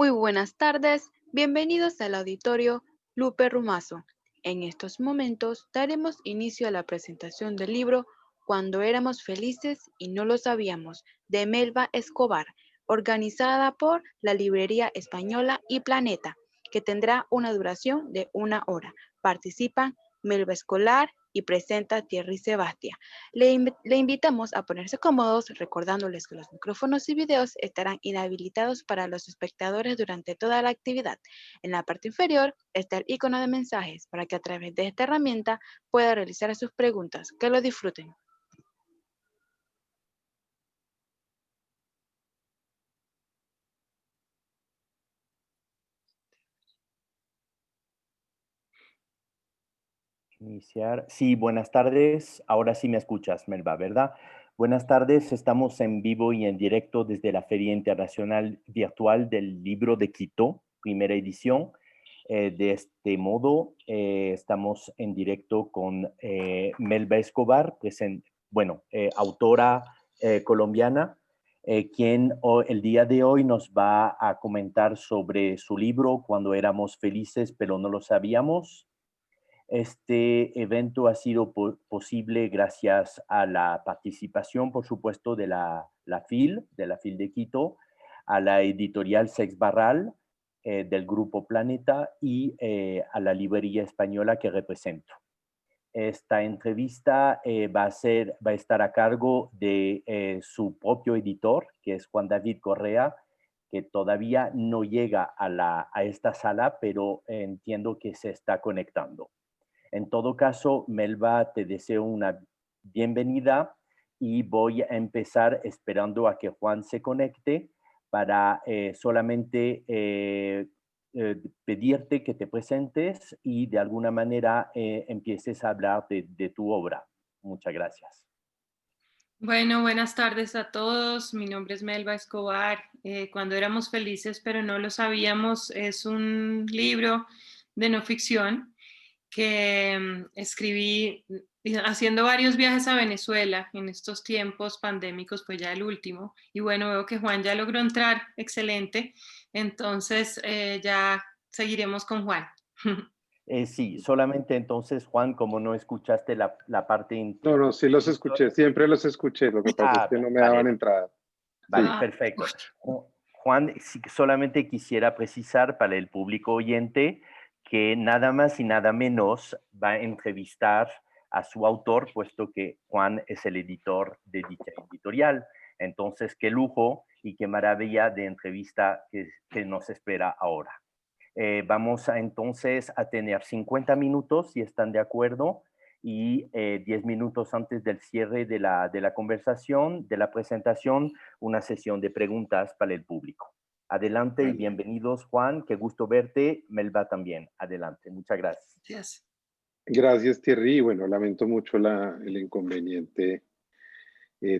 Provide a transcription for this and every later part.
Muy buenas tardes, bienvenidos al auditorio Lupe Rumazo. En estos momentos daremos inicio a la presentación del libro Cuando éramos felices y no lo sabíamos, de Melba Escobar, organizada por la Librería Española y Planeta, que tendrá una duración de 1 hora. Participan Melba Escolar y presenta Thierry Sebastia. Le invitamos a ponerse cómodos, recordándoles que los micrófonos y videos estarán inhabilitados para los espectadores durante toda la actividad. En la parte inferior está el icono de mensajes para que a través de esta herramienta pueda realizar sus preguntas. Que lo disfruten. Iniciar. Sí, buenas tardes. Ahora sí me escuchas, Melba, ¿verdad? Buenas tardes. Estamos en vivo y en directo desde la Feria Internacional Virtual del Libro de Quito, primera edición. De este modo, estamos en directo con Melba Escobar, autora colombiana, quien el día de hoy nos va a comentar sobre su libro Cuando éramos felices pero no lo sabíamos. Este evento ha sido posible gracias a la participación, por supuesto, de la FIL de Quito, a la editorial Sex Barral, del Grupo Planeta y a la librería española que represento. Esta entrevista va a estar a cargo de su propio editor, que es Juan David Correa, que todavía no llega a esta sala, pero entiendo que se está conectando. En todo caso, Melba, te deseo una bienvenida y voy a empezar esperando a que Juan se conecte para solamente pedirte que te presentes y de alguna manera empieces a hablar de tu obra. Muchas gracias. Bueno, buenas tardes a todos. Mi nombre es Melba Escobar. Cuando éramos felices, pero no lo sabíamos, es un libro de no ficción que escribí haciendo varios viajes a Venezuela en estos tiempos pandémicos, pues ya el último. Y bueno, veo que Juan ya logró entrar, excelente. Entonces ya seguiremos con Juan. Sí, solamente entonces, Juan, como no escuchaste la parte No, no, sí los introductoria. escuché, siempre los escuché, lo que pasa es que no me Vale, daban entrada. vale, Sí, Ah, perfecto. Juan, solamente quisiera precisar para el público oyente que nada más y nada menos va a entrevistar a su autor, puesto que Juan es el editor de dicha editorial. Entonces, qué lujo y qué maravilla de entrevista que nos espera ahora. Vamos entonces a tener 50 minutos, si están de acuerdo, y 10 minutos antes del cierre de la conversación, de la presentación, una sesión de preguntas para el público. Adelante y vale. bienvenidos, Juan. Qué gusto verte. Melba también. Adelante. Muchas gracias. gracias. Gracias, Thierry. Y bueno, lamento mucho el inconveniente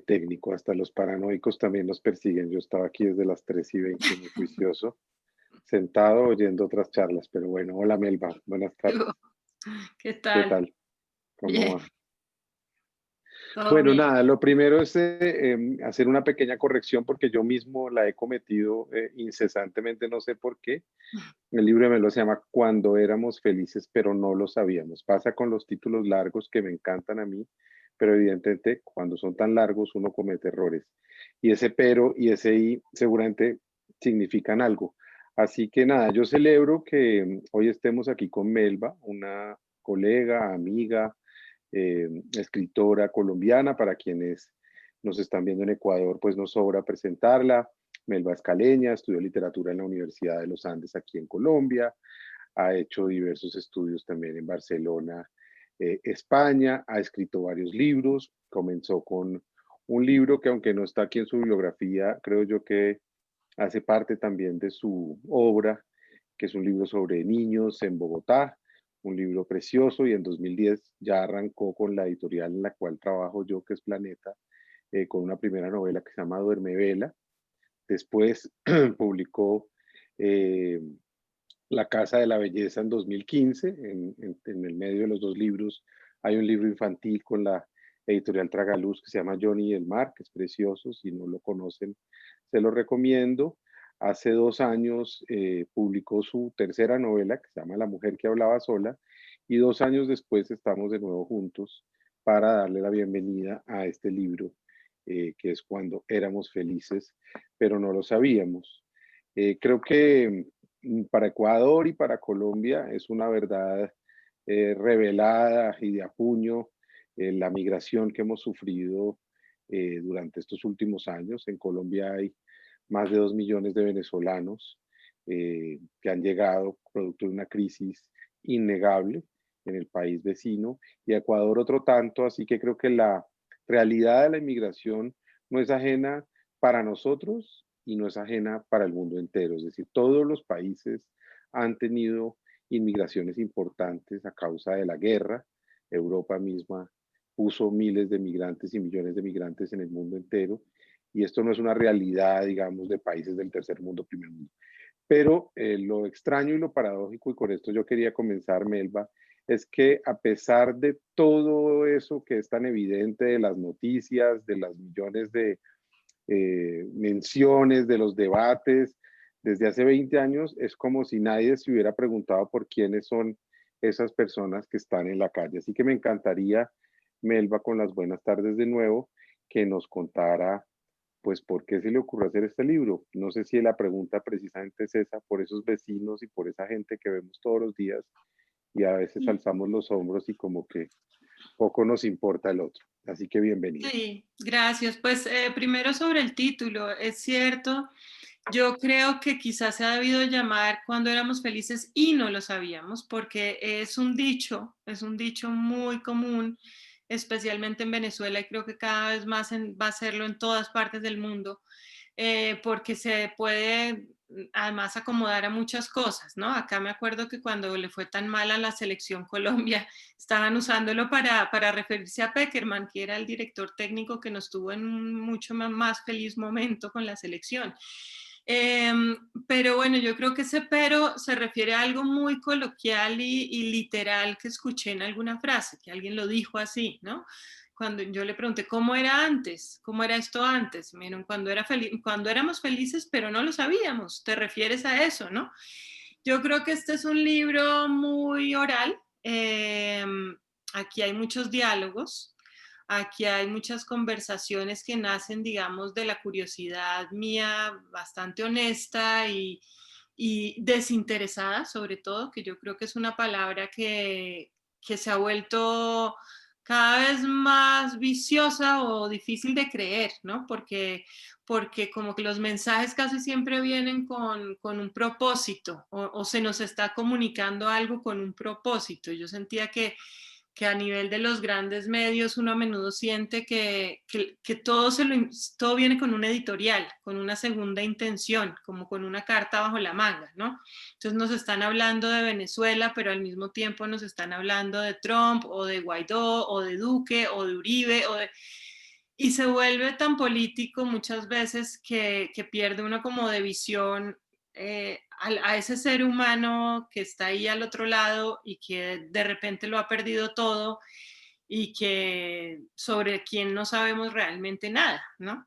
técnico. Hasta los paranoicos también nos persiguen. Yo estaba aquí desde las 3:20, muy juicioso, sentado oyendo otras charlas. Pero bueno, hola Melba, buenas tardes. ¿Qué ¿Qué tal? tal? ¿Cómo Bien, va? todo Bueno, bien. nada, lo primero es hacer una pequeña corrección porque yo mismo la he cometido incesantemente, no sé por qué. El libro de Melo se llama Cuando éramos felices, pero no lo sabíamos. Pasa con los títulos largos que me encantan a mí, pero evidentemente cuando son tan largos uno comete errores. Y ese pero y ese y seguramente significan algo. Así que nada, yo celebro que hoy estemos aquí con Melba, una colega, amiga, escritora colombiana, para quienes nos están viendo en Ecuador, pues nos sobra presentarla. Melba es caleña, estudió literatura en la Universidad de los Andes aquí en Colombia, ha hecho diversos estudios también en Barcelona, España, ha escrito varios libros, comenzó con un libro que aunque no está aquí en su bibliografía, creo yo que hace parte también de su obra, que es un libro sobre niños en Bogotá, un libro precioso, y en 2010 ya arrancó con la editorial en la cual trabajo yo, que es Planeta, con una primera novela que se llama Duerme Vela. Después publicó eh, La Casa de la Belleza en 2015. En el medio de los dos libros hay un libro infantil con la editorial Tragaluz que se llama Johnny y el Mar, que es precioso. Si no lo conocen, se lo recomiendo. hace 2 años publicó su tercera novela, que se llama La mujer que hablaba sola, y 2 años después estamos de nuevo juntos para darle la bienvenida a este libro, que es Cuando éramos felices, pero no lo sabíamos. Creo que para Ecuador y para Colombia es una verdad revelada y de a puño la migración que hemos sufrido durante estos últimos años. En Colombia hay más de 2 millones de venezolanos que han llegado producto de una crisis innegable en el país vecino, y a Ecuador otro tanto, así que creo que la realidad de la inmigración no es ajena para nosotros y no es ajena para el mundo entero. Es decir, todos los países han tenido inmigraciones importantes a causa de la guerra. Europa misma puso miles de migrantes y millones de migrantes en el mundo entero, y esto no es una realidad, digamos, de países del tercer mundo, primer mundo. Pero lo extraño y lo paradójico, y con esto yo quería comenzar, Melba, es que a pesar de todo eso que es tan evidente de las noticias, de las millones de menciones, de los debates, desde hace 20 años, es como si nadie se hubiera preguntado por quiénes son esas personas que están en la calle. Así que me encantaría, Melba, con las buenas tardes de nuevo, que nos contara, pues, por qué se le ocurrió hacer este libro. No sé si la pregunta precisamente es esa, por esos vecinos y por esa gente que vemos todos los días y a veces alzamos los hombros y como que poco nos importa el otro. Así que bienvenida. Sí, gracias. Pues primero sobre el título, es cierto, yo creo que quizás se ha debido llamar Cuando éramos felices y no lo sabíamos, porque es un dicho muy común, especialmente en Venezuela, y creo que cada vez más va a serlo en todas partes del mundo, porque se puede además acomodar a muchas cosas, ¿no? Acá me acuerdo que cuando le fue tan mal a la selección Colombia, estaban usándolo para referirse a Peckerman, que era el director técnico que nos tuvo en un mucho más feliz momento con la selección. Pero bueno, yo creo que ese pero se refiere a algo muy coloquial y literal que escuché en alguna frase, que alguien lo dijo así, ¿no? Cuando yo le pregunté, ¿cómo era antes? ¿Cómo era esto antes? Miren, cuando éramos felices, pero no lo sabíamos. ¿Te refieres a eso, no? Yo creo que este es un libro muy oral. Aquí hay muchos diálogos. Aquí hay muchas conversaciones que nacen, digamos, de la curiosidad mía, bastante honesta y desinteresada, sobre todo, que yo creo que es una palabra que se ha vuelto cada vez más viciosa o difícil de creer, ¿no? Porque como que los mensajes casi siempre vienen con un propósito o se nos está comunicando algo con un propósito. Yo sentía que a nivel de los grandes medios uno a menudo siente que todo viene con un editorial, con una segunda intención, como con una carta bajo la manga, ¿no? Entonces nos están hablando de Venezuela, pero al mismo tiempo nos están hablando de Trump o de Guaidó o de Duque o de Uribe y se vuelve tan político muchas veces que pierde uno como de visión a ese ser humano que está ahí al otro lado y que de repente lo ha perdido todo y que sobre quien no sabemos realmente nada, ¿no?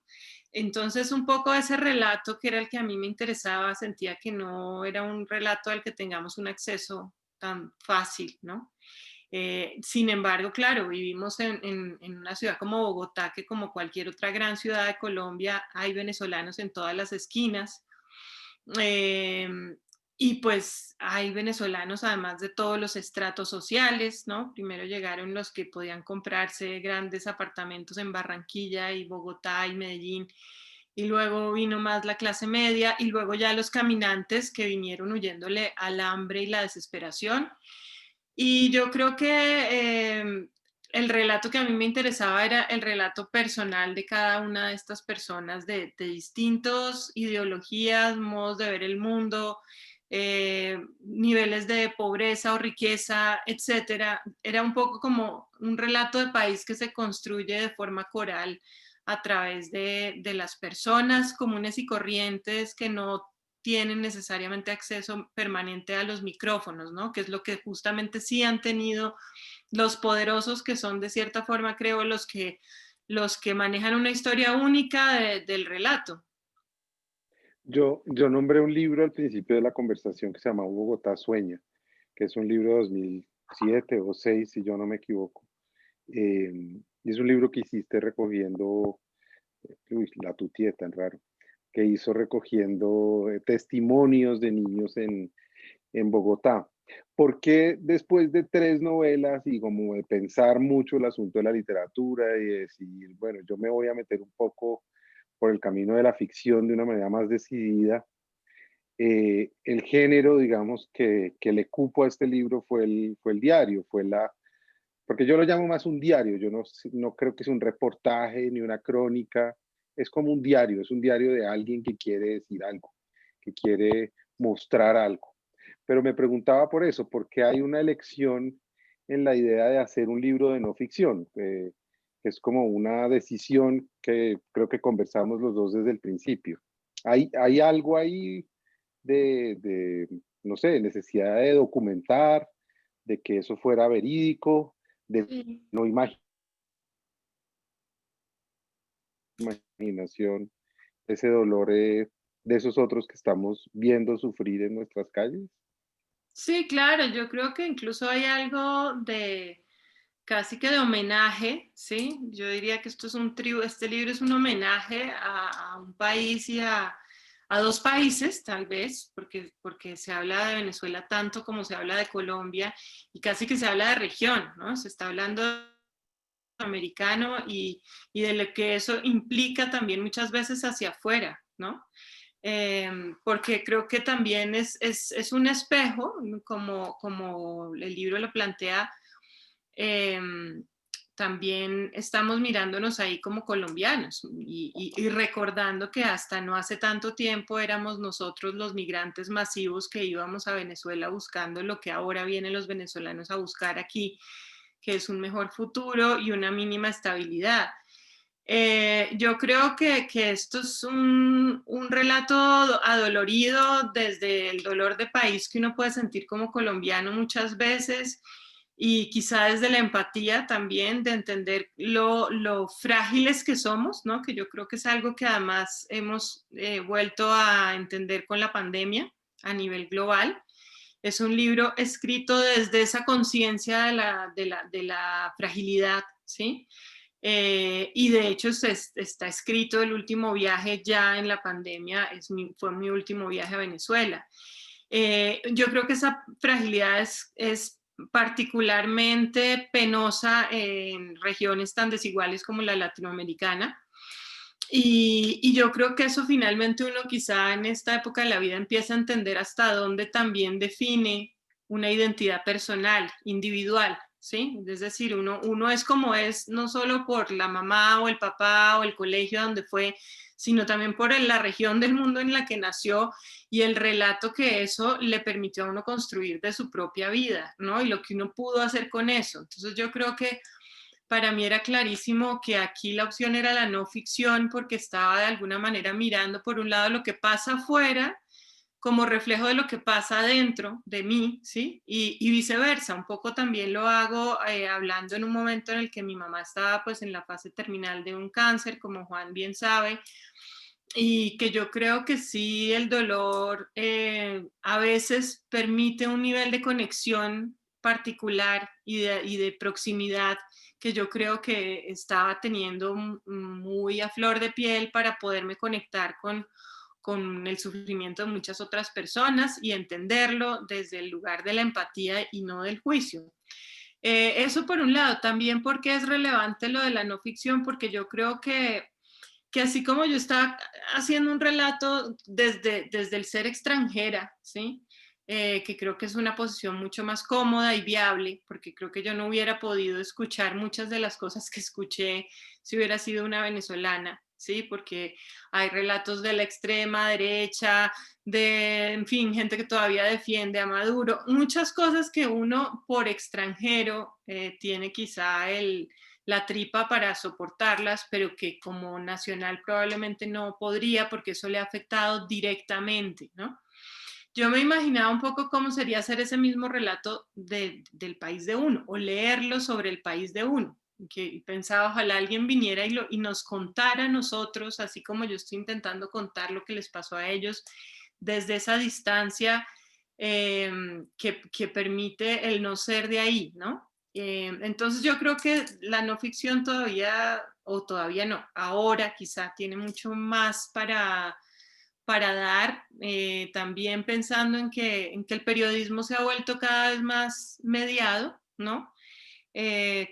Entonces un poco ese relato que era el que a mí me interesaba, sentía que no era un relato al que tengamos un acceso tan fácil, ¿no? Sin embargo, claro, vivimos en una ciudad como Bogotá, que como cualquier otra gran ciudad de Colombia, hay venezolanos en todas las esquinas. Eh, y pues hay venezolanos además de todos los estratos sociales, ¿no? Primero llegaron los que podían comprarse grandes apartamentos en Barranquilla y Bogotá y Medellín, y luego vino más la clase media y luego ya los caminantes que vinieron huyéndole al hambre y la desesperación. Y yo creo que el relato que a mí me interesaba era el relato personal de cada una de estas personas de distintas ideologías, modos de ver el mundo, niveles de pobreza o riqueza, etcétera. Era un poco como un relato de país que se construye de forma coral a través de las personas comunes y corrientes que no tienen necesariamente acceso permanente a los micrófonos, ¿no? Que es lo que justamente sí han tenido los poderosos, que son de cierta forma, creo, los que manejan una historia única del relato. Yo nombré un libro al principio de la conversación que se llama Bogotá Sueña, que es un libro de 2007 o 2006, si yo no me equivoco. Y es un libro que hiciste recogiendo, uy, la tutía tan raro, que hizo recogiendo testimonios de niños en Bogotá. Porque después de 3 novelas y como de pensar mucho el asunto de la literatura y de decir, bueno, yo me voy a meter un poco por el camino de la ficción de una manera más decidida, el género, digamos, que le cupo a este libro fue el diario, porque yo lo llamo más un diario, yo no creo que es un reportaje ni una crónica, es como un diario, es un diario de alguien que quiere decir algo, que quiere mostrar algo. Pero me preguntaba por eso, porque hay una elección en la idea de hacer un libro de no ficción, que es como una decisión que creo que conversamos los dos desde el principio. Hay algo ahí de, no sé, necesidad de documentar, de que eso fuera verídico, de Sí. no imaginación, ese dolor de esos otros que estamos viendo sufrir en nuestras calles. Sí, claro, yo creo que incluso hay algo de casi que de homenaje, ¿sí? Yo diría que esto es este libro es un homenaje a un país y a dos países, tal vez, porque se habla de Venezuela tanto como se habla de Colombia y casi que se habla de región, ¿no? Se está hablando de americano y de lo que eso implica también muchas veces hacia afuera, ¿no? Porque creo que también es un espejo, como el libro lo plantea, eh, también estamos mirándonos ahí como colombianos y recordando que hasta no hace tanto tiempo éramos nosotros los migrantes masivos que íbamos a Venezuela buscando lo que ahora vienen los venezolanos a buscar aquí, que es un mejor futuro y una mínima estabilidad. Yo creo que esto es un relato adolorido desde el dolor de país que uno puede sentir como colombiano muchas veces y quizá desde la empatía también de entender lo frágiles que somos, ¿no? Que yo creo que es algo que además hemos vuelto a entender con la pandemia a nivel global. Es un libro escrito desde esa conciencia de la fragilidad, ¿sí? Y de hecho está escrito el último viaje ya en la pandemia, fue mi último viaje a Venezuela. Yo creo que esa fragilidad es particularmente penosa en regiones tan desiguales como la latinoamericana. Y yo creo que eso finalmente uno quizá en esta época de la vida empieza a entender hasta dónde también define una identidad personal, individual, ¿sí? Es decir, uno es como es, no solo por la mamá o el papá o el colegio donde fue, sino también por la región del mundo en la que nació y el relato que eso le permitió a uno construir de su propia vida, ¿no? Y lo que uno pudo hacer con eso. Entonces yo creo que para mí era clarísimo que aquí la opción era la no ficción porque estaba de alguna manera mirando por un lado lo que pasa afuera como reflejo de lo que pasa dentro de mí, ¿sí? Y viceversa, un poco también lo hago hablando en un momento en el que mi mamá estaba pues en la fase terminal de un cáncer, como Juan bien sabe, y que yo creo que sí el dolor a veces permite un nivel de conexión particular y de proximidad que yo creo que estaba teniendo muy a flor de piel para poderme conectar con el sufrimiento de muchas otras personas y entenderlo desde el lugar de la empatía y no del juicio. Eso por un lado, también porque es relevante lo de la no ficción, porque yo creo que así como yo estaba haciendo un relato desde el ser extranjera, ¿sí? Que creo que es una posición mucho más cómoda y viable, porque creo que yo no hubiera podido escuchar muchas de las cosas que escuché si hubiera sido una venezolana, ¿sí? Porque hay relatos de la extrema derecha, en fin, gente que todavía defiende a Maduro, muchas cosas que uno por extranjero tiene quizá la tripa para soportarlas, pero que como nacional probablemente no podría porque eso le ha afectado directamente, ¿no? Yo me imaginaba un poco cómo sería hacer ese mismo relato del país de uno o leerlo sobre el país de uno. que pensaba, ojalá alguien viniera y nos contara a nosotros, así como yo estoy intentando contar lo que les pasó a ellos, desde esa distancia que permite el no ser de ahí, ¿no? Entonces yo creo que la no ficción todavía, o todavía no, ahora quizá tiene mucho más para dar, también pensando en que el periodismo se ha vuelto cada vez más mediado, ¿no?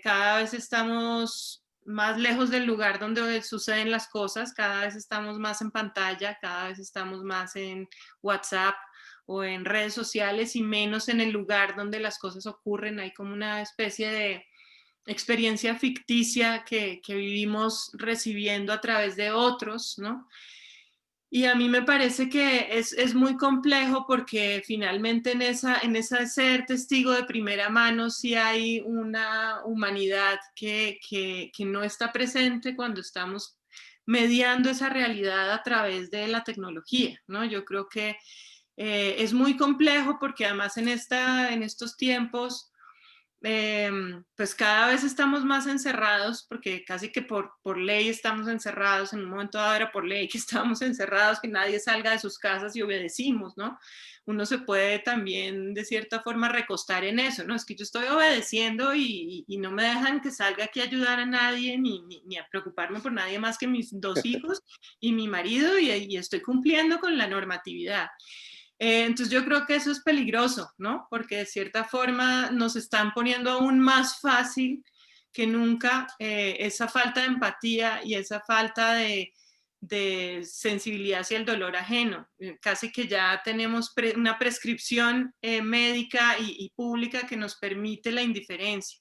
Cada vez estamos más lejos del lugar donde suceden las cosas, cada vez estamos más en pantalla, cada vez estamos más en WhatsApp o en redes sociales y menos en el lugar donde las cosas ocurren. Hay como una especie de experiencia ficticia que vivimos recibiendo a través de otros, ¿no? Y a mí me parece que es muy complejo porque finalmente en esa ser testigo de primera mano sí hay una humanidad que no está presente cuando estamos mediando esa realidad a través de la tecnología, ¿no? Yo creo que es muy complejo porque además en estos tiempos pues cada vez estamos más encerrados, porque casi que por ley estamos encerrados, en un momento dado era por ley que estábamos encerrados, que nadie salga de sus casas y obedecimos, ¿no? Uno se puede también de cierta forma recostar en eso, ¿no? Es que yo estoy obedeciendo y no me dejan que salga aquí a ayudar a nadie, ni a preocuparme por nadie más que mis dos hijos y mi marido, y estoy cumpliendo con la normatividad. Entonces yo creo que eso es peligroso, ¿no? Porque de cierta forma nos están poniendo aún más fácil que nunca esa falta de empatía y esa falta de sensibilidad hacia el dolor ajeno. Casi que ya tenemos una prescripción médica y pública que nos permite la indiferencia.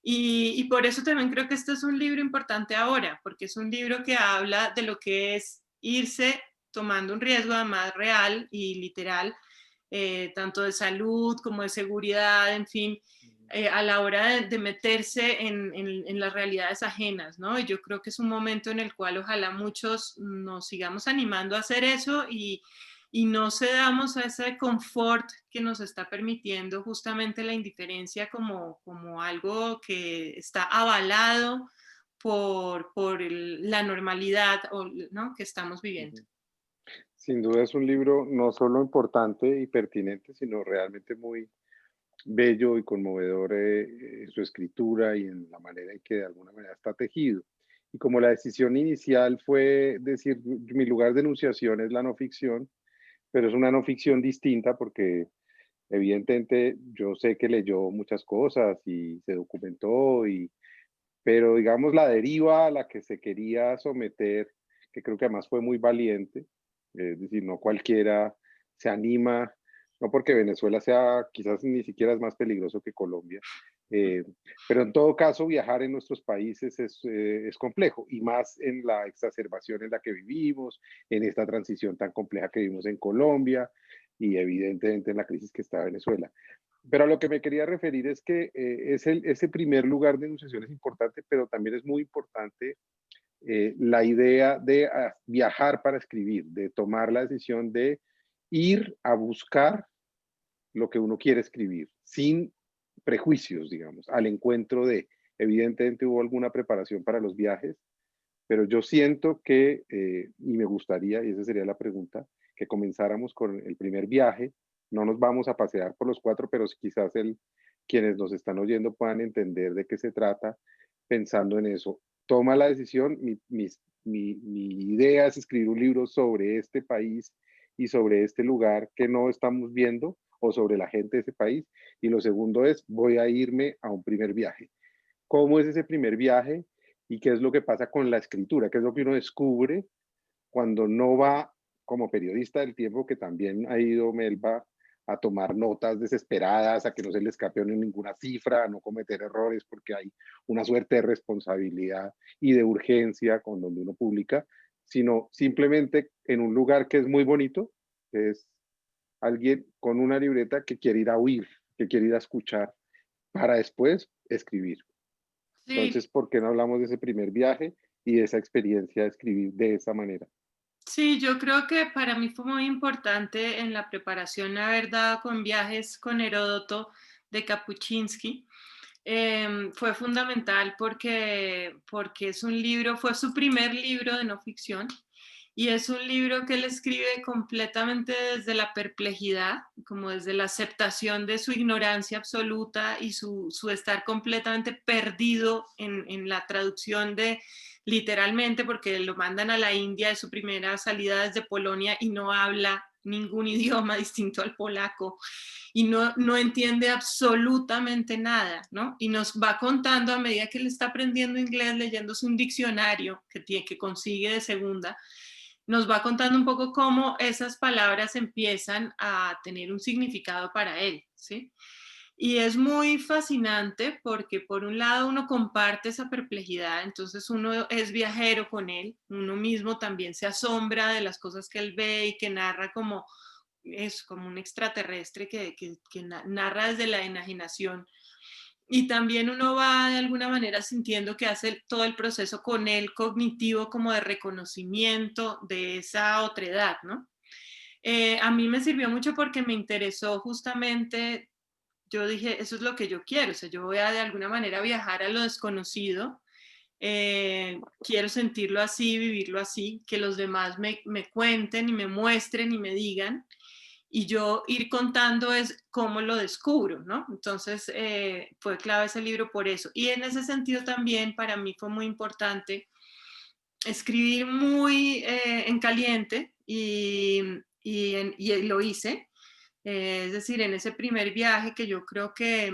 Y por eso también creo que este es un libro importante ahora, porque es un libro que habla de lo que es irse tomando un riesgo además real y literal, tanto de salud como de seguridad, en fin, a la hora de meterse en las realidades ajenas, ¿no? Y yo creo que es un momento en el cual ojalá muchos nos sigamos animando a hacer eso y no cedamos a ese confort que nos está permitiendo justamente la indiferencia como algo que está avalado por la normalidad, ¿no?, que estamos viviendo. Sin duda es un libro no solo importante y pertinente, sino realmente muy bello y conmovedor en su escritura y en la manera en que de alguna manera está tejido. Y como la decisión inicial fue decir, mi lugar de enunciación es la no ficción, pero es una no ficción distinta porque evidentemente yo sé que leyó muchas cosas y se documentó, pero digamos la deriva a la que se quería someter, que creo que además fue muy valiente, es decir, no cualquiera se anima, no porque Venezuela sea, quizás ni siquiera es más peligroso que Colombia, eh, pero en todo caso viajar en nuestros países es complejo, y más en la exacerbación en la que vivimos, en esta transición tan compleja que vivimos en Colombia y evidentemente en la crisis que está Venezuela. Pero a lo que me quería referir es que ese primer lugar de enunciación es importante, pero también es muy importante la idea de viajar para escribir, de tomar la decisión de ir a buscar lo que uno quiere escribir, sin prejuicios, digamos, al encuentro de, evidentemente hubo alguna preparación para los viajes, pero yo siento que, y me gustaría, y esa sería la pregunta, que comenzáramos con el primer viaje. No nos vamos a pasear por los cuatro, pero quizás quienes nos están oyendo puedan entender de qué se trata pensando en eso. Toma la decisión, mi idea es escribir un libro sobre este país y sobre este lugar que no estamos viendo o sobre la gente de ese país. Y lo segundo es, voy a irme a un primer viaje. ¿Cómo es ese primer viaje? ¿Y qué es lo que pasa con la escritura? ¿Qué es lo que uno descubre cuando no va como periodista del tiempo, que también ha ido Melba a tomar notas desesperadas, a que no se le escape ninguna cifra, a no cometer errores porque hay una suerte de responsabilidad y de urgencia con donde uno publica, sino simplemente en un lugar que es muy bonito, que es alguien con una libreta que quiere ir a oír, que quiere ir a escuchar, para después escribir? Sí, Entonces, ¿por qué no hablamos de ese primer viaje y de esa experiencia de escribir de esa manera? sí, yo creo que para mí fue muy importante en la preparación haber dado con viajes con Heródoto de Kapuscinski, Fue fundamental porque es un libro, fue su primer libro de no ficción y es un libro que él escribe completamente desde la perplejidad, como desde la aceptación de su ignorancia absoluta y su estar completamente perdido en la traducción de literalmente, porque lo mandan a la India de su primera salida desde Polonia y no habla ningún idioma distinto al polaco y no entiende absolutamente nada, ¿no? Y nos va contando a medida que él está aprendiendo inglés, leyéndose un diccionario que consigue de segunda, nos va contando un poco cómo esas palabras empiezan a tener un significado para él, ¿sí? Y es muy fascinante porque por un lado uno comparte esa perplejidad, entonces uno es viajero con él, uno mismo también se asombra de las cosas que él ve y que narra como es como un extraterrestre que narra desde la enajenación. Y también uno va de alguna manera sintiendo que hace todo el proceso con él cognitivo como de reconocimiento de esa otredad, ¿no? A mí me sirvió mucho porque me interesó justamente, yo dije, eso es lo que yo quiero, o sea, yo voy a de alguna manera viajar a lo desconocido, quiero sentirlo así, vivirlo así, que los demás me cuenten y me muestren y me digan, y yo ir contando es cómo lo descubro, ¿no? Entonces fue clave ese libro por eso. Y en ese sentido también para mí fue muy importante escribir muy en caliente y lo hice. Es decir, en ese primer viaje que yo creo que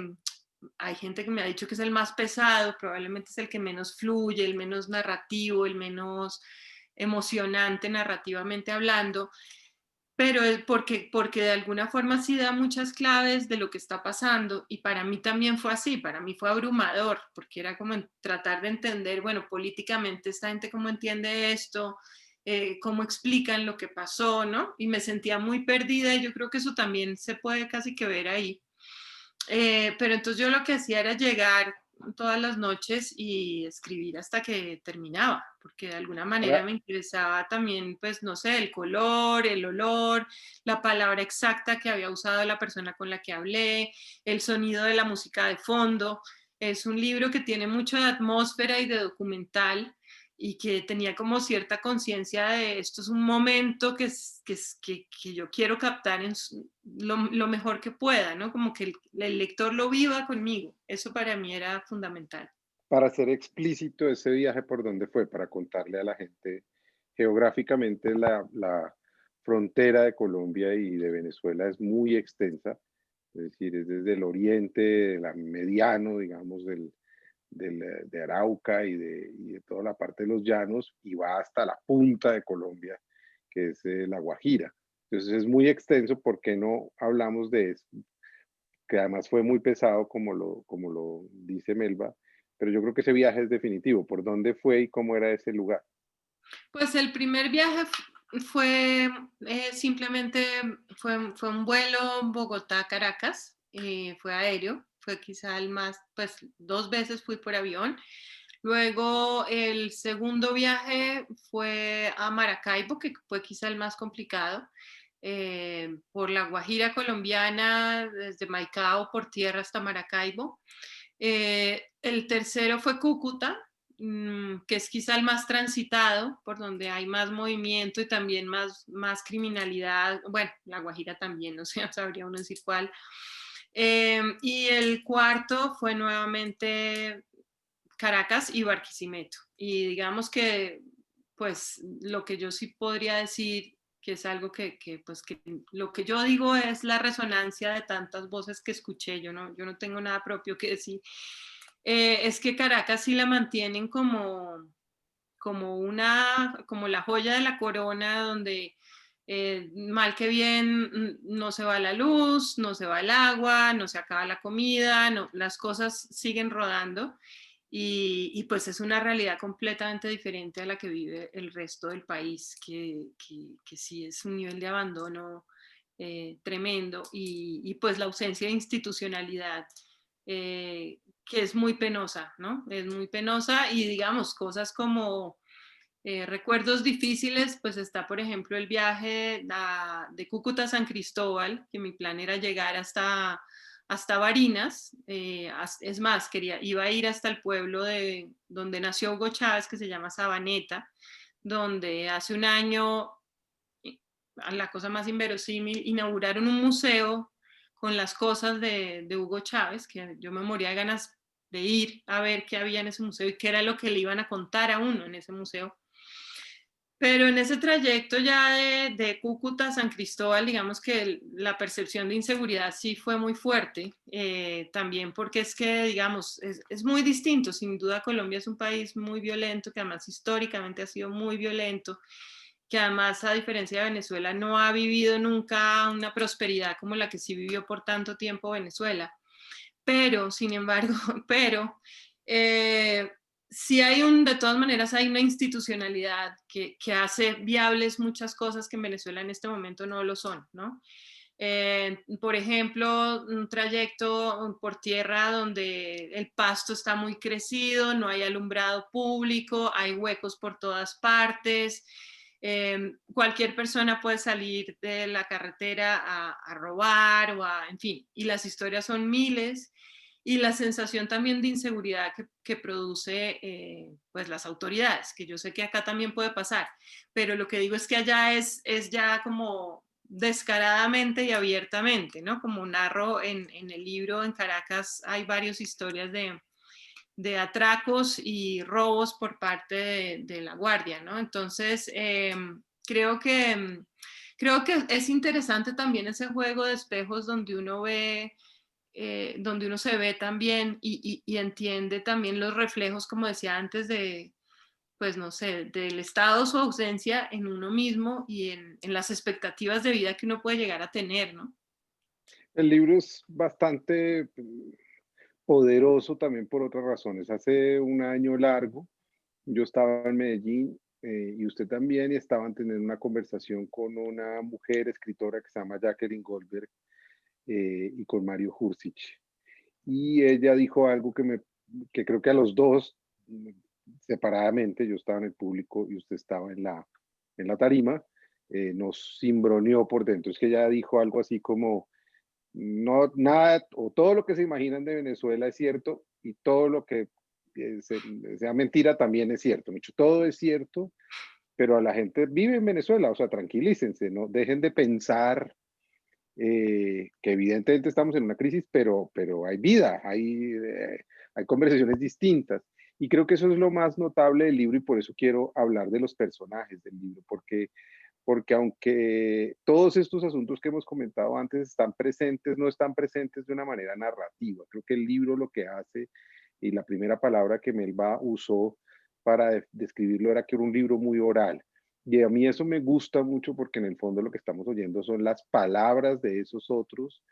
hay gente que me ha dicho que es el más pesado, probablemente es el que menos fluye, el menos narrativo, el menos emocionante narrativamente hablando, pero es porque de alguna forma sí da muchas claves de lo que está pasando y para mí también fue así, para mí fue abrumador, porque era como tratar de entender, bueno, políticamente esta gente cómo entiende esto, cómo explican lo que pasó, ¿no? Y me sentía muy perdida y yo creo que eso también se puede casi que ver ahí. Pero entonces yo lo que hacía era llegar todas las noches y escribir hasta que terminaba, porque de alguna manera Ahora, me interesaba también, pues, no sé, el color, el olor, la palabra exacta que había usado la persona con la que hablé, el sonido de la música de fondo. Es un libro que tiene mucho de atmósfera y de documental y que tenía como cierta conciencia de esto es un momento que yo quiero captar en lo mejor que pueda, ¿no? Como que el lector lo viva conmigo. Eso para mí era fundamental. para ser explícito ese viaje por dónde fue, para contarle a la gente geográficamente la frontera de Colombia y de Venezuela es muy extensa, es decir, es desde el oriente, del mediano, digamos, de Arauca y de toda la parte de los llanos y va hasta la punta de Colombia, que es la Guajira. Entonces es muy extenso, ¿por qué no hablamos de eso? Que además fue muy pesado, como lo dice Melba, pero yo creo que ese viaje es definitivo. ¿Por dónde fue y cómo era ese lugar? Pues el primer viaje fue simplemente, fue un vuelo Bogotá-Caracas, fue aéreo, fue quizá el más, pues 2 veces fui por avión. Luego el segundo viaje fue a Maracaibo, que fue quizá el más complicado, por la Guajira colombiana, desde Maicao por tierra hasta Maracaibo. El tercero fue Cúcuta, que es quizá el más transitado, por donde hay más movimiento y también más criminalidad. Bueno, La Guajira también, no sé, sabría uno decir cuál. Y el cuarto fue nuevamente Caracas y Barquisimeto. Y digamos que, pues, lo que yo sí podría decir, que es algo pues, que lo que yo digo es la resonancia de tantas voces que escuché, yo no tengo nada propio que decir, es que Caracas sí la mantienen como la joya de la corona, donde mal que bien no se va la luz, no se va el agua, no se acaba la comida, no, las cosas siguen rodando y pues es una realidad completamente diferente a la que vive el resto del país, que sí es un nivel de abandono tremendo y pues la ausencia de institucionalidad que es muy penosa, ¿no? Es muy penosa y digamos cosas como recuerdos difíciles, pues está por ejemplo el viaje de Cúcuta a San Cristóbal, que mi plan era llegar hasta Barinas. Es más, iba a ir hasta el pueblo donde nació Hugo Chávez, que se llama Sabaneta, donde hace un año, la cosa más inverosímil, inauguraron un museo con las cosas de Hugo Chávez, que yo me moría de ganas de ir a ver qué había en ese museo y qué era lo que le iban a contar a uno en ese museo. Pero en ese trayecto ya de Cúcuta a San Cristóbal, digamos que la percepción de inseguridad sí fue muy fuerte, también porque es que, digamos, es muy distinto. Sin duda Colombia es un país muy violento, que además históricamente ha sido muy violento, que además, a diferencia de Venezuela, no ha vivido nunca una prosperidad como la que sí vivió por tanto tiempo Venezuela. Pero, sin embargo, sí de todas maneras hay una institucionalidad que hace viables muchas cosas que en Venezuela en este momento no lo son, ¿no? Por ejemplo, un trayecto por tierra donde el pasto está muy crecido, no hay alumbrado público, hay huecos por todas partes. Cualquier persona puede salir de la carretera a robar en fin, y las historias son miles, y la sensación también de inseguridad que produce pues las autoridades, que yo sé que acá también puede pasar, pero lo que digo es que allá es ya como descaradamente y abiertamente, ¿no? Como narro en el libro, en Caracas hay varias historias de atracos y robos por parte de la Guardia, ¿no? Entonces, creo que es interesante también ese juego de espejos donde uno ve, donde uno se ve también y entiende también los reflejos, como decía antes, pues no sé, del estado, su ausencia en uno mismo y en las expectativas de vida que uno puede llegar a tener, ¿no? El libro es bastante poderoso también por otras razones. Hace un año largo yo estaba en Medellín, y usted también, y estaban teniendo una conversación con una mujer escritora que se llama Jacqueline Goldberg, y con Mario Hursic. Y ella dijo algo que creo que a los dos, separadamente, yo estaba en el público y usted estaba en la tarima, nos cimbroneó por dentro. Es que ella dijo algo así como, no, nada, o todo lo que se imaginan de Venezuela es cierto, y todo lo que sea mentira también es cierto. Mucho, todo es cierto, pero a la gente vive en Venezuela, o sea, tranquilícense, no dejen de pensar que evidentemente estamos en una crisis, pero hay vida, hay conversaciones distintas. Y creo que eso es lo más notable del libro, y por eso quiero hablar de los personajes del libro, porque aunque todos estos asuntos que hemos comentado antes están presentes, no están presentes de una manera narrativa. Creo que el libro lo que hace, y la primera palabra que Melba usó para describirlo era que era un libro muy oral. Y a mí eso me gusta mucho porque en el fondo lo que estamos oyendo son las palabras de esos otros,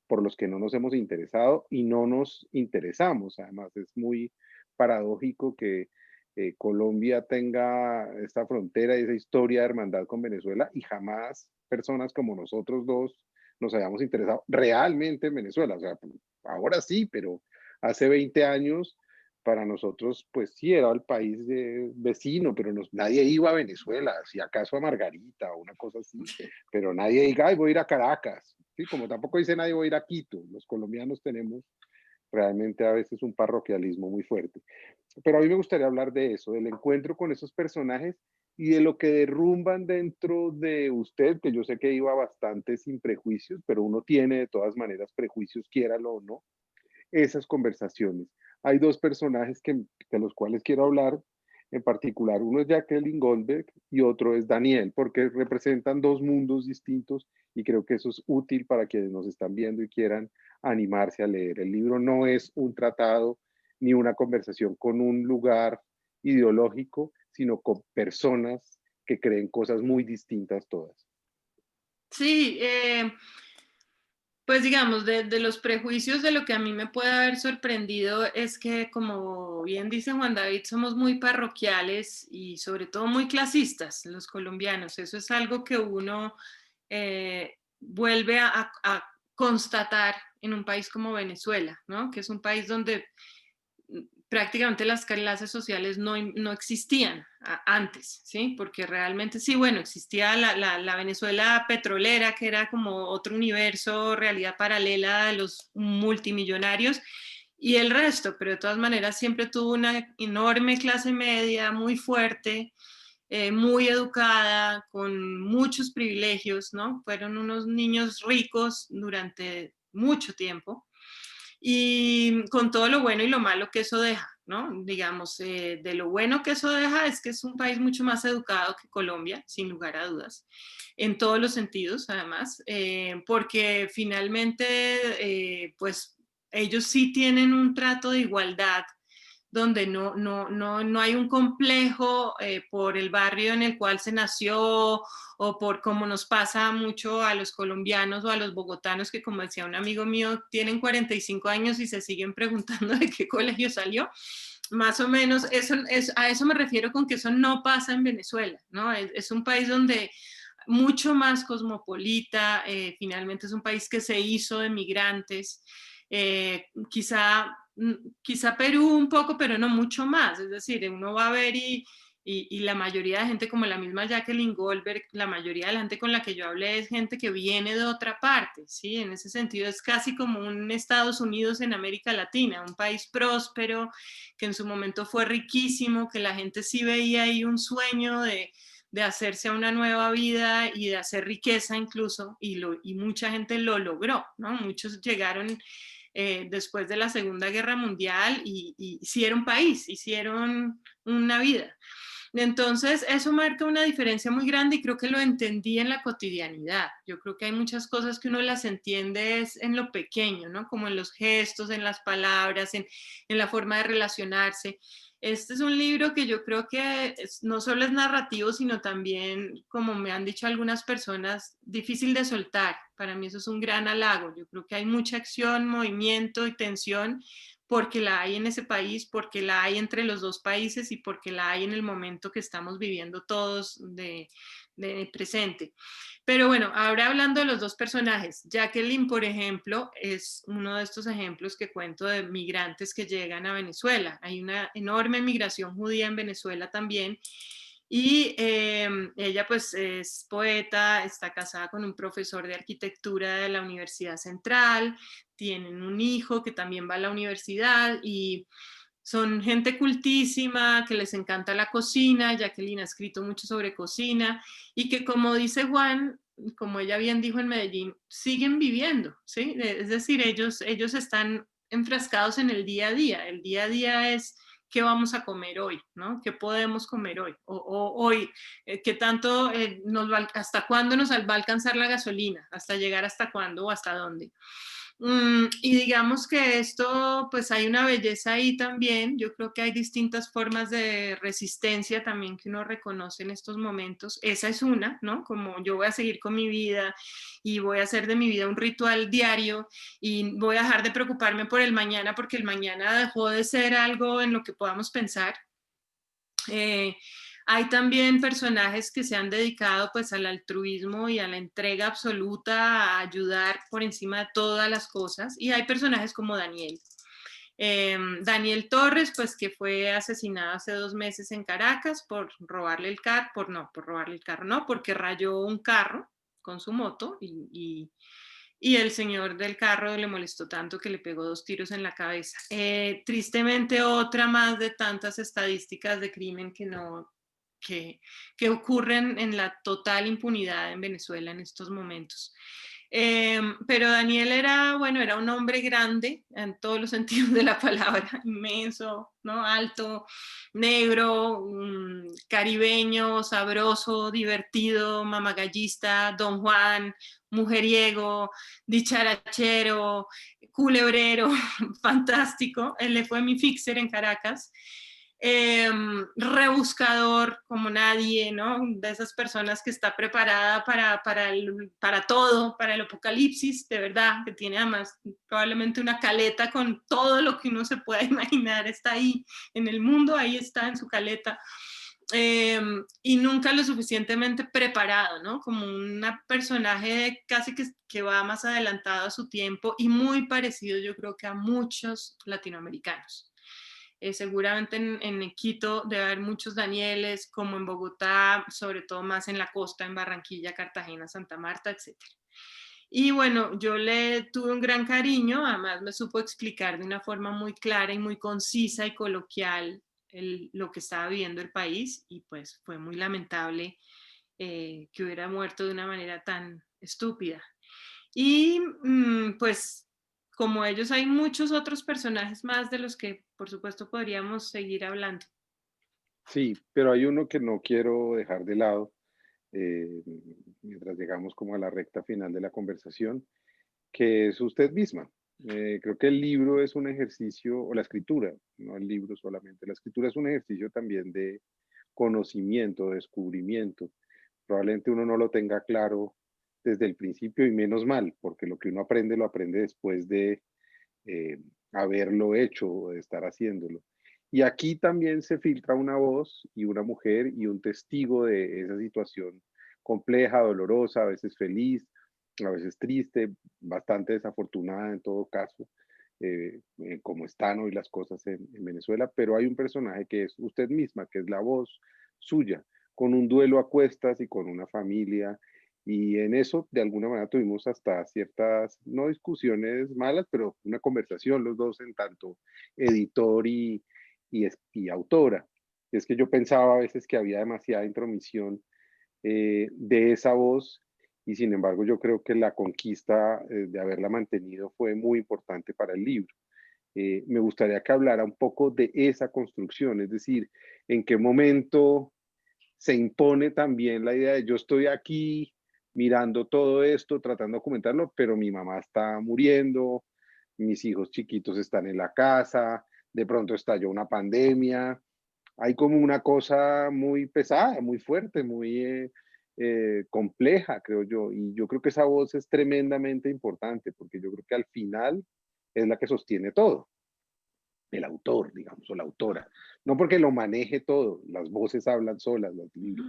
por los que no nos hemos interesado y no nos interesamos. Además, es muy paradójico que Colombia tenga esta frontera y esa historia de hermandad con Venezuela, y jamás personas como nosotros dos nos hayamos interesado realmente en Venezuela. O sea, ahora sí, pero hace 20 años para nosotros, pues sí, era el país vecino, pero nadie iba a Venezuela, si acaso a Margarita o una cosa así, pero nadie diga, ay, voy a ir a Caracas, ¿sí? Como tampoco dice nadie, voy a ir a Quito. Los colombianos tenemos realmente a veces un parroquialismo muy fuerte. Pero a mí me gustaría hablar de eso, del encuentro con esos personajes y de lo que derrumban dentro de usted, que yo sé que iba bastante sin prejuicios, pero uno tiene de todas maneras prejuicios, quiéralo o no, esas conversaciones. Hay dos personajes de los cuales quiero hablar en particular. Uno es Jacqueline Goldberg y otro es Daniel, porque representan dos mundos distintos, y creo que eso es útil para quienes nos están viendo y quieran animarse a leer. El libro no es un tratado ni una conversación con un lugar ideológico, sino con personas que creen cosas muy distintas todas. Sí, pues digamos, de los prejuicios, de lo que a mí me puede haber sorprendido es que, como bien dice Juan David, somos muy parroquiales y sobre todo muy clasistas los colombianos. Eso es algo que uno vuelve a constatar en un país como Venezuela, ¿no? Que es un país donde prácticamente las clases sociales no existían antes, ¿sí? Porque realmente sí, bueno, existía la Venezuela petrolera, que era como otro universo, realidad paralela de los multimillonarios, y el resto, pero de todas maneras siempre tuvo una enorme clase media, muy fuerte, muy educada, con muchos privilegios, ¿no? Fueron unos niños ricos durante mucho tiempo y con todo lo bueno y lo malo que eso deja, ¿no? Digamos, de lo bueno que eso deja es que es un país mucho más educado que Colombia, sin lugar a dudas, en todos los sentidos, además, porque finalmente, pues ellos sí tienen un trato de igualdad donde no hay un complejo por el barrio en el cual se nació o por como nos pasa mucho a los colombianos o a los bogotanos que, como decía un amigo mío, tienen 45 años y se siguen preguntando de qué colegio salió. Más o menos a eso me refiero con que eso no pasa en Venezuela, ¿no? Es un país donde mucho más cosmopolita, finalmente es un país que se hizo de migrantes, quizá Perú un poco, pero no mucho más, es decir, uno va a ver y la mayoría de gente, como la misma Jacqueline Goldberg, la mayoría de la gente con la que yo hablé es gente que viene de otra parte, ¿sí? En ese sentido es casi como un Estados Unidos en América Latina, un país próspero, que en su momento fue riquísimo, que la gente sí veía ahí un sueño de hacerse una nueva vida y de hacer riqueza incluso, y mucha gente lo logró, ¿no? Muchos llegaron después de la Segunda Guerra Mundial y hicieron país, hicieron una vida. Entonces, eso marca una diferencia muy grande y creo que lo entendí en la cotidianidad. Yo creo que hay muchas cosas que uno las entiende es en lo pequeño, ¿no? Como en los gestos, en las palabras, en la forma de relacionarse. Este es un libro que yo creo que no solo es narrativo, sino también, como me han dicho algunas personas, difícil de soltar. Para mí eso es un gran halago. Yo creo que hay mucha acción, movimiento y tensión porque la hay en ese país, porque la hay entre los dos países y porque la hay en el momento que estamos viviendo todos de presente. Pero bueno, ahora hablando de los dos personajes, Jacqueline, por ejemplo, es uno de estos ejemplos que cuento de migrantes que llegan a Venezuela. Hay una enorme migración judía en Venezuela también. Y ella pues es poeta, está casada con un profesor de arquitectura de la Universidad Central, tienen un hijo que también va a la universidad y son gente cultísima, que les encanta la cocina. Jacqueline ha escrito mucho sobre cocina y que, como dice Juan, como ella bien dijo en Medellín, siguen viviendo, ¿sí? Es decir, ellos están enfrascados en el día a día. El día a día es qué vamos a comer hoy, ¿no? ¿Qué podemos comer hoy? O hoy, ¿qué tanto, hasta cuándo nos va a alcanzar la gasolina? ¿Hasta llegar hasta cuándo o hasta dónde? Y digamos que esto, pues hay una belleza ahí también. Yo creo que hay distintas formas de resistencia también que uno reconoce en estos momentos. Esa es una, ¿no? Como yo voy a seguir con mi vida y voy a hacer de mi vida un ritual diario y voy a dejar de preocuparme por el mañana porque el mañana dejó de ser algo en lo que podamos pensar. Hay también personajes que se han dedicado pues al altruismo y a la entrega absoluta, a ayudar por encima de todas las cosas, y hay personajes como Daniel. Daniel Torres, pues que fue asesinado hace 2 meses en Caracas por robarle el carro, porque rayó un carro con su moto y el señor del carro le molestó tanto que le pegó 2 tiros en la cabeza. Tristemente, otra más de tantas estadísticas de crimen que ocurren en la total impunidad en Venezuela en estos momentos. Pero Daniel era un hombre grande en todos los sentidos de la palabra, inmenso, ¿no? Alto, negro, caribeño, sabroso, divertido, mamagallista, don Juan, mujeriego, dicharachero, culebrero, fantástico. Él le fue mi fixer en Caracas. Rebuscador como nadie, ¿no? De esas personas que está preparada para todo, para el apocalipsis, de verdad, que tiene además probablemente una caleta con todo lo que uno se pueda imaginar, está ahí en el mundo, ahí está en su caleta. Y nunca lo suficientemente preparado, ¿no? Como un personaje casi que va más adelantado a su tiempo y muy parecido, yo creo que a muchos latinoamericanos. Seguramente en Quito debe haber muchos Danieles, como en Bogotá, sobre todo más en la costa, en Barranquilla, Cartagena, Santa Marta, etc. Y bueno, yo le tuve un gran cariño, además me supo explicar de una forma muy clara y muy concisa y coloquial lo que estaba viviendo el país, y pues fue muy lamentable que hubiera muerto de una manera tan estúpida. Y pues como ellos hay muchos otros personajes más de los que por supuesto podríamos seguir hablando. Sí, pero hay uno que no quiero dejar de lado eh, mientras llegamos como a la recta final de la conversación, que es usted misma. Creo que el libro es un ejercicio, o la escritura, no el libro solamente, la escritura es un ejercicio también de conocimiento, de descubrimiento. Probablemente uno no lo tenga claro desde el principio y menos mal, porque lo que uno aprende lo aprende después de eh, haberlo hecho o de estar haciéndolo. Y aquí también se filtra una voz y una mujer y un testigo de esa situación compleja, dolorosa, a veces feliz, a veces triste, bastante desafortunada en todo caso, como están hoy las cosas en Venezuela, pero hay un personaje que es usted misma, que es la voz suya, con un duelo a cuestas y con una familia. Y en eso, de alguna manera, tuvimos hasta ciertas, no discusiones malas, pero una conversación los dos en tanto editor y autora. Es que yo pensaba a veces que había demasiada intromisión de esa voz y sin embargo yo creo que la conquista de haberla mantenido fue muy importante para el libro. Me gustaría que hablara un poco de esa construcción, es decir, en qué momento se impone también la idea de yo estoy aquí mirando todo esto, tratando de documentarlo, pero mi mamá está muriendo, mis hijos chiquitos están en la casa, de pronto estalló una pandemia, hay como una cosa muy pesada, muy fuerte, muy compleja, creo yo. Y yo creo que esa voz es tremendamente importante, porque yo creo que al final es la que sostiene todo, el autor, digamos, o la autora. No porque lo maneje todo, las voces hablan solas, los libros,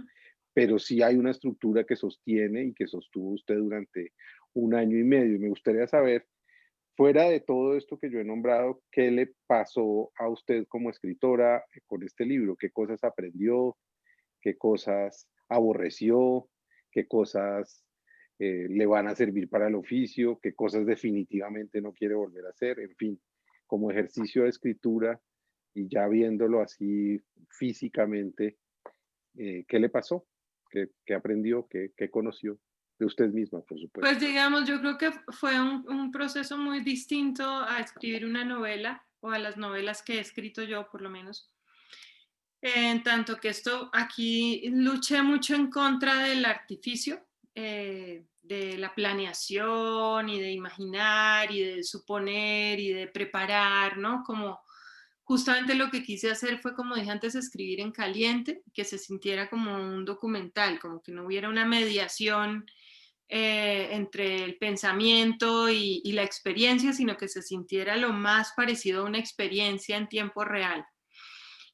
pero sí hay una estructura que sostiene y que sostuvo usted durante un año y medio. Me gustaría saber, fuera de todo esto que yo he nombrado, ¿qué le pasó a usted como escritora con este libro? ¿Qué cosas aprendió? ¿Qué cosas aborreció? ¿Qué cosas le van a servir para el oficio? ¿Qué cosas definitivamente no quiere volver a hacer? En fin, como ejercicio de escritura y ya viéndolo así físicamente, ¿qué le pasó? ¿Qué aprendió? ¿Qué conoció? De usted misma, por supuesto. Pues digamos, yo creo que fue un proceso muy distinto a escribir una novela o a las novelas que he escrito yo, por lo menos. En tanto que esto aquí luché mucho en contra del artificio, de la planeación y de imaginar y de suponer y de preparar, ¿no? Como justamente lo que quise hacer fue, como dije antes, escribir en caliente, que se sintiera como un documental, como que no hubiera una mediación entre el pensamiento y la experiencia, sino que se sintiera lo más parecido a una experiencia en tiempo real.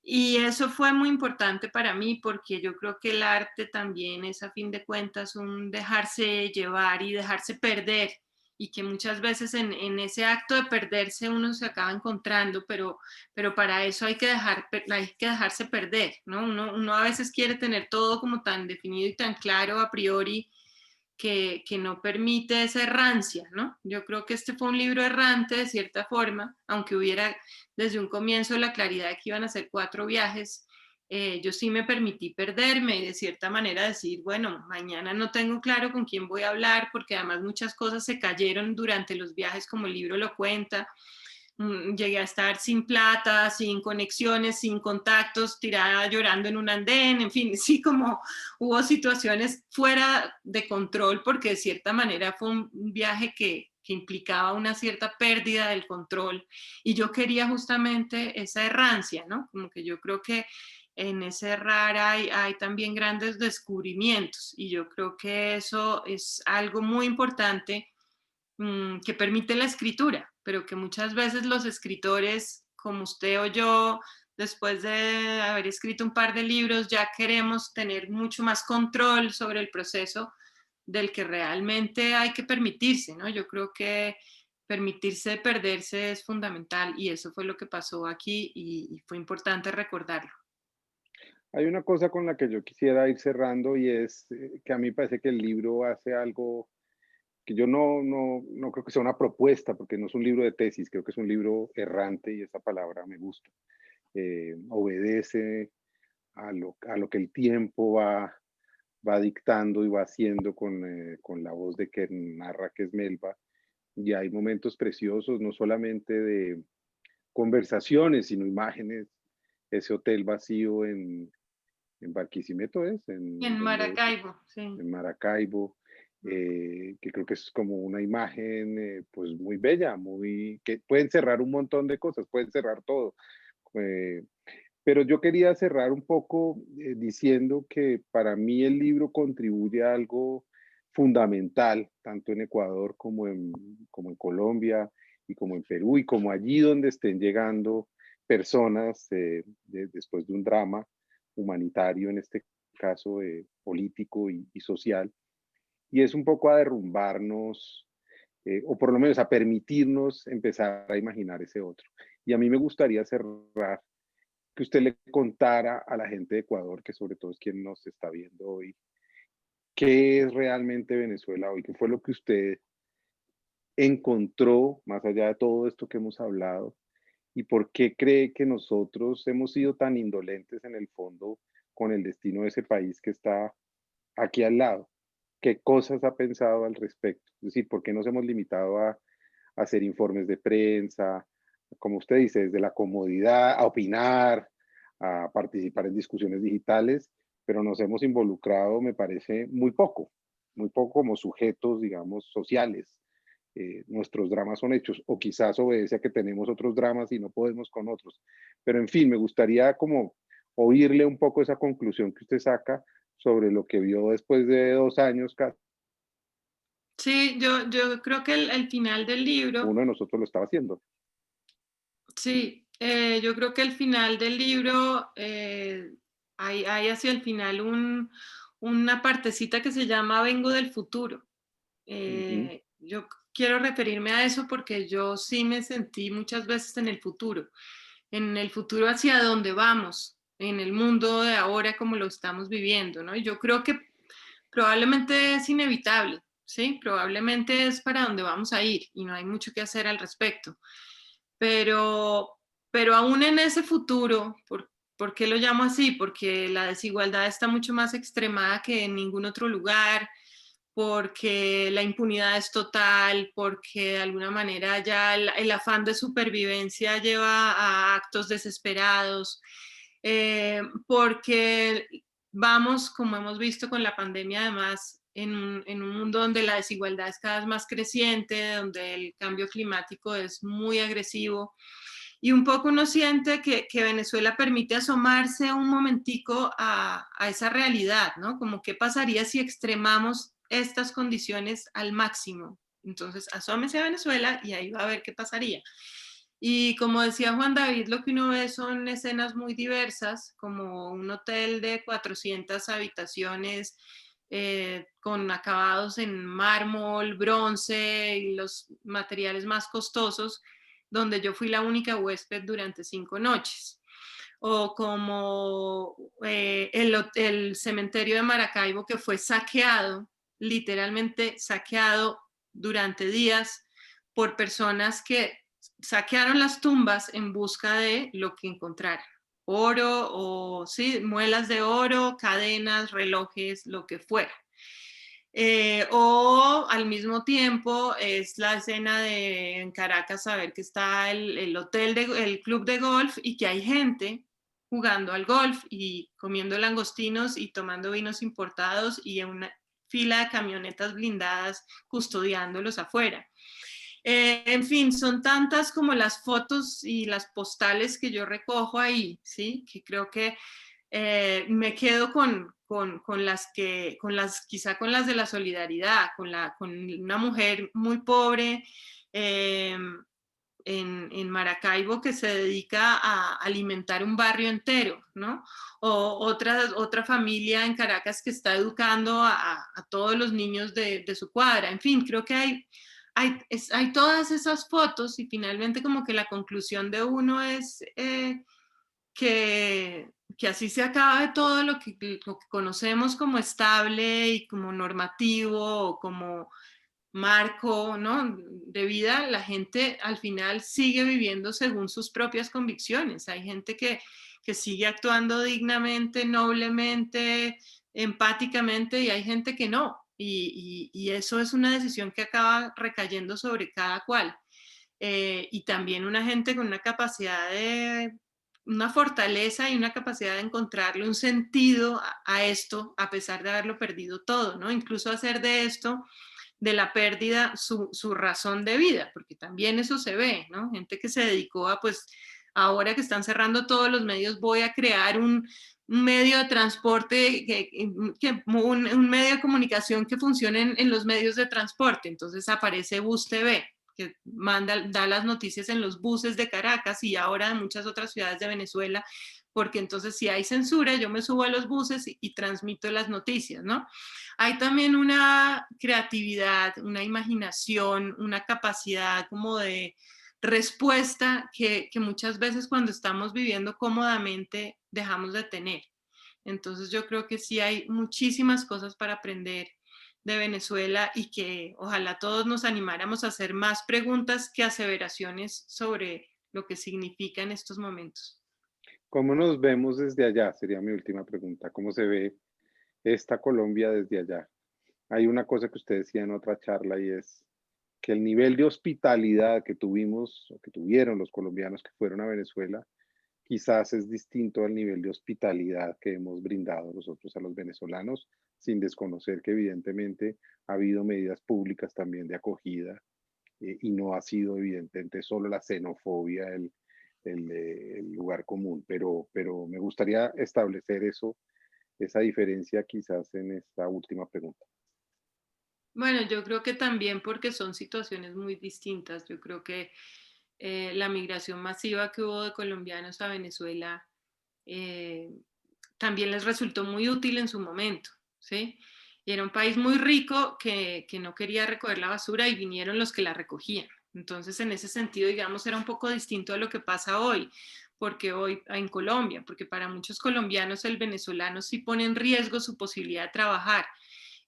Y eso fue muy importante para mí porque yo creo que el arte también es a fin de cuentas un dejarse llevar y dejarse perder, y que muchas veces en ese acto de perderse uno se acaba encontrando, pero para eso hay hay que dejarse perder, ¿no? Uno a veces quiere tener todo como tan definido y tan claro a priori que no permite esa errancia, ¿no? Yo creo que este fue un libro errante de cierta forma, aunque hubiera desde un comienzo la claridad de que iban a ser 4 viajes. Yo sí me permití perderme y de cierta manera decir, bueno, mañana no tengo claro con quién voy a hablar, porque además muchas cosas se cayeron durante los viajes, como el libro lo cuenta. Llegué a estar sin plata, sin conexiones, sin contactos, tirada llorando en un andén, en fin, sí, como hubo situaciones fuera de control, porque de cierta manera fue un viaje que implicaba una cierta pérdida del control, y yo quería justamente esa errancia, ¿no? Como que yo creo que en ese errar hay también grandes descubrimientos, y yo creo que eso es algo muy importante que permite la escritura, pero que muchas veces los escritores, como usted o yo, después de haber escrito un par de libros, ya queremos tener mucho más control sobre el proceso del que realmente hay que permitirse, ¿no? Yo creo que permitirse perderse es fundamental y eso fue lo que pasó aquí y fue importante recordarlo. Hay una cosa con la que yo quisiera ir cerrando y es que a mí parece que el libro hace algo que yo no creo que sea una propuesta, porque no es un libro de tesis, creo que es un libro errante y esa palabra me gusta. Obedece a lo que el tiempo va dictando y va haciendo con la voz de que narra, que es Melba. Y hay momentos preciosos, no solamente de conversaciones, sino imágenes. Ese hotel vacío en Barquisimeto es, En Maracaibo, sí. en Maracaibo, que creo que es como una imagen pues muy bella, muy, que pueden cerrar un montón de cosas, pueden cerrar todo. Eh, pero yo quería cerrar un poco diciendo que para mí el libro contribuye a algo fundamental, tanto en Ecuador como en Colombia y como en Perú y como allí donde estén llegando personas después de un drama humanitario, en este caso político y social, y es un poco a derrumbarnos, o por lo menos a permitirnos empezar a imaginar ese otro. Y a mí me gustaría cerrar que usted le contara a la gente de Ecuador, que sobre todo es quien nos está viendo hoy, qué es realmente Venezuela hoy, qué fue lo que usted encontró más allá de todo esto que hemos hablado y por qué cree que nosotros hemos sido tan indolentes en el fondo con el destino de ese país que está aquí al lado. ¿Qué cosas ha pensado al respecto? Es decir, ¿por qué nos hemos limitado a hacer informes de prensa, como usted dice, desde la comodidad, a opinar, a participar en discusiones digitales, pero nos hemos involucrado, me parece, muy poco como sujetos, digamos, sociales? Nuestros dramas son hechos, o quizás obedece a que tenemos otros dramas y no podemos con otros. Pero en fin, me gustaría como oírle un poco esa conclusión que usted saca sobre lo que vio después de 2 años, casi Sí, yo creo que el final del libro, uno de nosotros lo estaba haciendo. sí, yo creo que el final del libro, hay hacia el final una partecita que se llama Vengo del futuro. Ujú. Yo quiero referirme a eso porque yo sí me sentí muchas veces en el futuro hacia dónde vamos, en el mundo de ahora como lo estamos viviendo, ¿no? Y yo creo que probablemente es inevitable, ¿sí? Probablemente es para donde vamos a ir y no hay mucho que hacer al respecto. Pero, pero aún en ese futuro, ¿por qué lo llamo así? Porque la desigualdad está mucho más extremada que en ningún otro lugar, porque la impunidad es total, porque de alguna manera ya el afán de supervivencia lleva a actos desesperados, porque vamos, como hemos visto con la pandemia, además, en un mundo donde la desigualdad es cada vez más creciente, donde el cambio climático es muy agresivo. Y un poco uno siente que Venezuela permite asomarse un momentico a esa realidad, ¿no? Como qué pasaría si extremamos estas condiciones al máximo. Entonces, asómese a Venezuela y ahí va a ver qué pasaría. Y como decía Juan David, lo que uno ve son escenas muy diversas, como un hotel de 400 habitaciones con acabados en mármol, bronce y los materiales más costosos, donde yo fui la única huésped durante 5 noches. O como el cementerio de Maracaibo que fue saqueado, literalmente saqueado durante días por personas que saquearon las tumbas en busca de lo que encontraran. Oro o sí, muelas de oro, cadenas, relojes, lo que fuera. O al mismo tiempo es la escena de en Caracas saber que está el hotel, el club de golf y que hay gente jugando al golf y comiendo langostinos y tomando vinos importados y una fila de camionetas blindadas custodiándolos afuera. En fin, son tantas como las fotos y las postales que yo recojo ahí, ¿sí? Que creo que me quedo quizá con las de la solidaridad, con una mujer muy pobre en Maracaibo que se dedica a alimentar un barrio entero, ¿no? O otra familia en Caracas que está educando a todos los niños de su cuadra. En fin, creo que hay todas esas fotos y finalmente como que la conclusión de uno es que así se acabe todo lo que conocemos como estable y como normativo o como marco, ¿no?, de vida. La gente al final sigue viviendo según sus propias convicciones. Hay gente que sigue actuando dignamente, noblemente, empáticamente, y hay gente que no. Y eso es una decisión que acaba recayendo sobre cada cual. Y también una gente con una capacidad de, una fortaleza y una capacidad de encontrarle un sentido a esto, a pesar de haberlo perdido todo, ¿no? Incluso hacer de esto, de la pérdida, su razón de vida, porque también eso se ve, ¿no? Gente que se dedicó a, pues, ahora que están cerrando todos los medios, voy a crear un medio de transporte, un medio de comunicación que funcione en los medios de transporte. Entonces aparece Bus TV, que da las noticias en los buses de Caracas y ahora de muchas otras ciudades de Venezuela, porque entonces si hay censura, yo me subo a los buses y transmito las noticias, ¿no? Hay también una creatividad, una imaginación, una capacidad como de respuesta que muchas veces cuando estamos viviendo cómodamente dejamos de tener. Entonces yo creo que sí hay muchísimas cosas para aprender de Venezuela y que ojalá todos nos animáramos a hacer más preguntas que aseveraciones sobre lo que significa en estos momentos. ¿Cómo nos vemos desde allá? Sería mi última pregunta. ¿Cómo se ve esta Colombia desde allá? Hay una cosa que usted decía en otra charla y es que el nivel de hospitalidad que tuvimos o que tuvieron los colombianos que fueron a Venezuela quizás es distinto al nivel de hospitalidad que hemos brindado nosotros a los venezolanos, sin desconocer que evidentemente ha habido medidas públicas también de acogida y no ha sido evidentemente solo la xenofobia el lugar común, pero me gustaría establecer eso, esa diferencia quizás en esta última pregunta. Bueno, yo creo que también porque son situaciones muy distintas. Yo creo que la migración masiva que hubo de colombianos a Venezuela eh, también les resultó muy útil en su momento, ¿sí? Y era un país muy rico que no quería recoger la basura y vinieron los que la recogían. Entonces, en ese sentido, digamos, era un poco distinto a lo que pasa hoy, porque hoy en Colombia, porque para muchos colombianos el venezolano sí pone en riesgo su posibilidad de trabajar.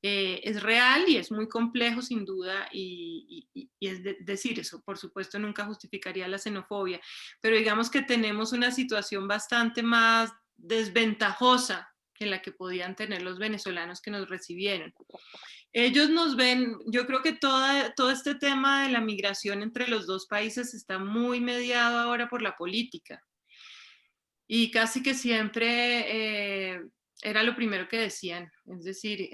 Es real y es muy complejo sin duda y es decir eso, por supuesto, nunca justificaría la xenofobia, pero digamos que tenemos una situación bastante más desventajosa que la que podían tener los venezolanos que nos recibieron. Ellos nos ven, yo creo que todo este tema de la migración entre los dos países está muy mediado ahora por la política y casi que siempre era lo primero que decían, es decir,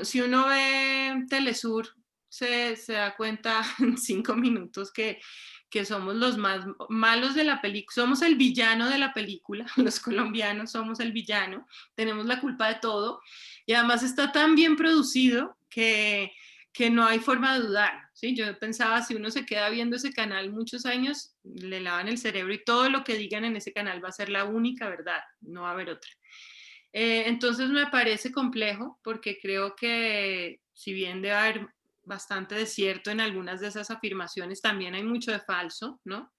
si uno ve Telesur, se da cuenta en 5 minutos que somos los más malos de la película, somos el villano de la película, los colombianos somos el villano, tenemos la culpa de todo, y además está tan bien producido que no hay forma de dudar, ¿sí? Yo pensaba, si uno se queda viendo ese canal muchos años, le lavan el cerebro y todo lo que digan en ese canal va a ser la única verdad, no va a haber otra. Entonces me parece complejo porque creo que si bien debe haber bastante de cierto en algunas de esas afirmaciones, también hay mucho de falso, ¿no?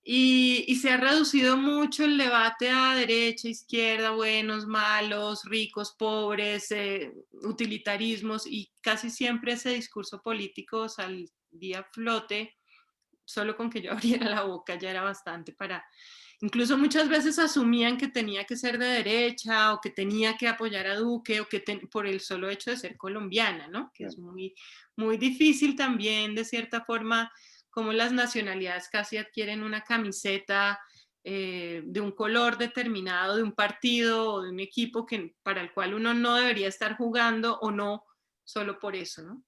Y se ha reducido mucho el debate a derecha, izquierda, buenos, malos, ricos, pobres, utilitarismos, y casi siempre ese discurso político salía a flote, solo con que yo abriera la boca ya era bastante para... Incluso muchas veces asumían que tenía que ser de derecha o que tenía que apoyar a Duque o que por el solo hecho de ser colombiana, ¿no? Que es muy, muy difícil también, de cierta forma, como las nacionalidades casi adquieren una camiseta de un color determinado, de un partido o de un equipo para el cual uno no debería estar jugando o no, solo por eso, ¿no?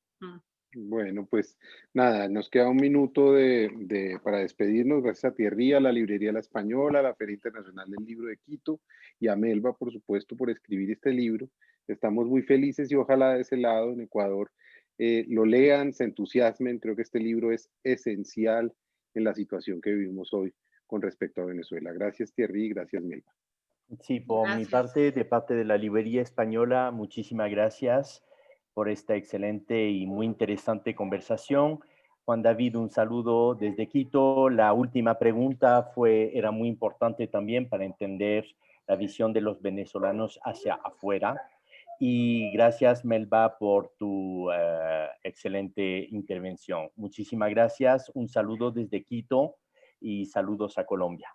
Bueno, pues nada, nos queda un minuto para despedirnos. Gracias a Thierry, a la Librería La Española, a la Feria Internacional del Libro de Quito y a Melba, por supuesto, por escribir este libro. Estamos muy felices y ojalá de ese lado, en Ecuador, lo lean, se entusiasmen. Creo que este libro es esencial en la situación que vivimos hoy con respecto a Venezuela. Gracias, Thierry, gracias, Melba. Sí, por mi Gracias. parte, de parte de la Librería Española, muchísimas gracias. por esta excelente y muy interesante conversación. Juan David, un saludo desde Quito. La última pregunta era muy importante también para entender la visión de los venezolanos hacia afuera. Y gracias, Melba, por tu excelente intervención. Muchísimas gracias. Un saludo desde Quito y saludos a Colombia.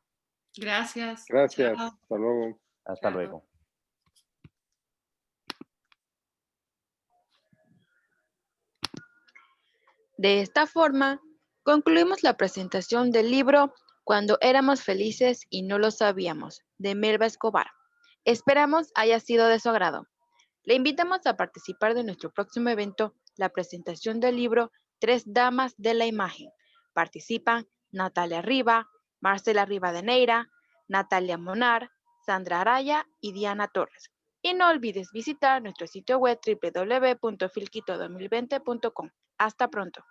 Gracias. Gracias. Chao. Hasta luego. Hasta Chao. luego. De esta forma, concluimos la presentación del libro Cuando éramos felices y no lo sabíamos, de Melba Escobar. Esperamos haya sido de su agrado. Le invitamos a participar de nuestro próximo evento, la presentación del libro Tres Damas de la Imagen. Participan Natalia Riva, Marcela Rivadeneira, Natalia Monar, Sandra Araya y Diana Torres. Y no olvides visitar nuestro sitio web www.filquito2020.com. Hasta pronto.